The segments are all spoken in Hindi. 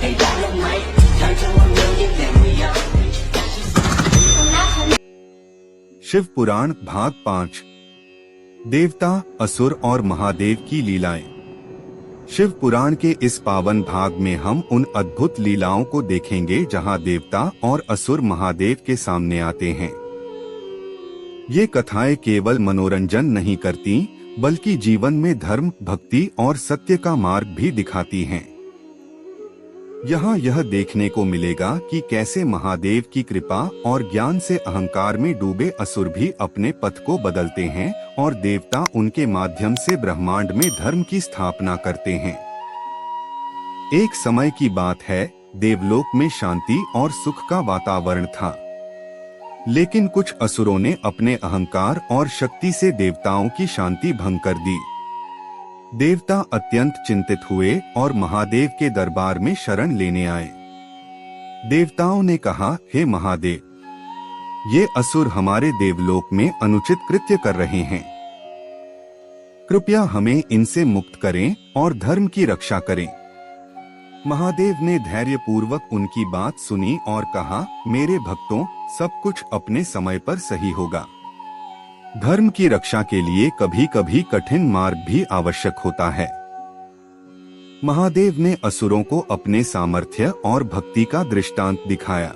Hey, dynamite, turn to a million, then we up. Shiv पुराण भाग 5। देवता, असुर और महादेव की लीलाएं। शिव पुराण के इस पावन भाग में हम उन अद्भुत लीलाओं को देखेंगे जहां देवता और असुर महादेव के सामने आते हैं। ये कथाएं केवल मनोरंजन नहीं करती, बल्कि जीवन में धर्म, भक्ति और सत्य का मार्ग भी दिखाती हैं। यहाँ यह देखने को मिलेगा कि कैसे महादेव की कृपा और ज्ञान से अहंकार में डूबे असुर भी अपने पथ को बदलते हैं और देवता उनके माध्यम से ब्रह्मांड में धर्म की स्थापना करते हैं। एक समय की बात है, देवलोक में शांति और सुख का वातावरण था। लेकिन कुछ असुरों ने अपने अहंकार और शक्ति से देवताओं की शांति भंग कर दी। देवता अत्यंत चिंतित हुए और महादेव के दरबार में शरण लेने आए। देवताओं ने कहा, हे महादेव, ये असुर हमारे देवलोक में अनुचित कृत्य कर रहे हैं। कृपया हमें इनसे मुक्त करें और धर्म की रक्षा करें। महादेव ने धैर्यपूर्वक उनकी बात सुनी और कहा, मेरे भक्तों, सब कुछ अपने समय पर सही होगा। धर्म की रक्षा के लिए कभी कभी कठिन मार्ग भी आवश्यक होता है। महादेव ने असुरों को अपने सामर्थ्य और भक्ति का दृष्टांत दिखाया।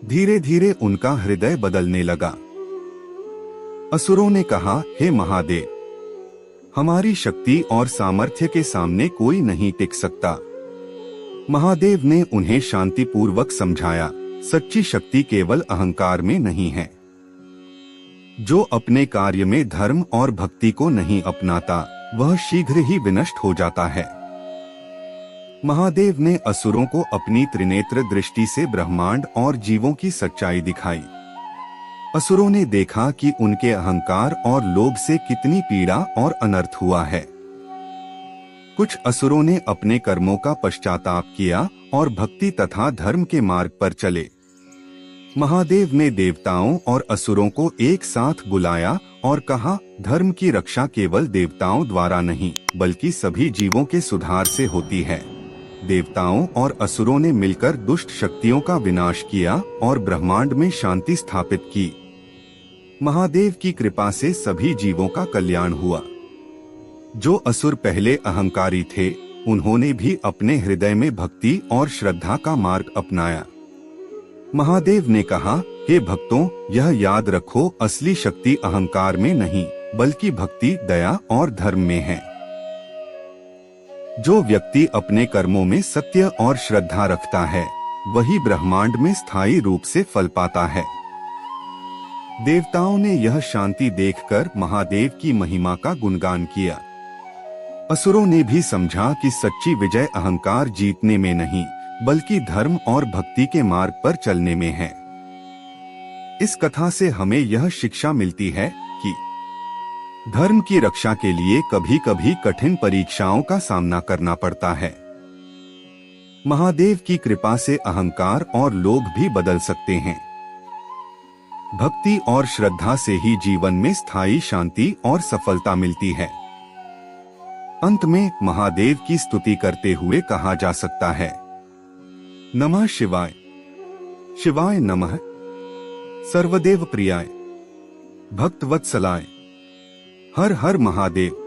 धीरे धीरे उनका हृदय बदलने लगा। असुरों ने कहा, हे महादेव, हमारी शक्ति और सामर्थ्य के सामने कोई नहीं टिक सकता। महादेव ने उन्हें शांतिपूर्वक समझाया, सच्ची शक्ति केवल अहंकार में नहीं है। जो अपने कार्य में धर्म और भक्ति को नहीं अपनाता, वह शीघ्र ही विनष्ट हो जाता है। महादेव ने असुरों को अपनी त्रिनेत्र दृष्टि से ब्रह्मांड और जीवों की सच्चाई दिखाई। असुरों ने देखा कि उनके अहंकार और लोभ से कितनी पीड़ा और अनर्थ हुआ है। कुछ असुरों ने अपने कर्मों का पश्चाताप किया और भक्ति तथा धर्म के मार्ग पर चले। महादेव ने देवताओं और असुरों को एक साथ बुलाया और कहा, धर्म की रक्षा केवल देवताओं द्वारा नहीं, बल्कि सभी जीवों के सुधार से होती है। देवताओं और असुरों ने मिलकर दुष्ट शक्तियों का विनाश किया और ब्रह्मांड में शांति स्थापित की। महादेव की कृपा से सभी जीवों का कल्याण हुआ। जो असुर पहले अहंकारी थे, उन्होंने भी अपने हृदय में भक्ति और श्रद्धा का मार्ग अपनाया। महादेव ने कहा, हे भक्तों, यह याद रखो, असली शक्ति अहंकार में नहीं, बल्कि भक्ति, दया और धर्म में है। जो व्यक्ति अपने कर्मों में सत्य और श्रद्धा रखता है, वही ब्रह्मांड में स्थायी रूप से फल पाता है। देवताओं ने यह शांति देखकर महादेव की महिमा का गुणगान किया। असुरों ने भी समझा कि सच्ची विजय अहंकार जीतने में नहीं, बल्कि धर्म और भक्ति के मार्ग पर चलने में है। इस कथा से हमें यह शिक्षा मिलती है कि धर्म की रक्षा के लिए कभी कभी कठिन परीक्षाओं का सामना करना पड़ता है। महादेव की कृपा से अहंकार और लोभ भी बदल सकते हैं। भक्ति और श्रद्धा से ही जीवन में स्थायी शांति और सफलता मिलती है। अंत में महादेव की स्तुति करते हुए कहा जा सकता है, नमः शिवाय, शिवाय नमः, सर्वदेव प्रियाय, भक्तवत्सलाय, हर हर महादेव।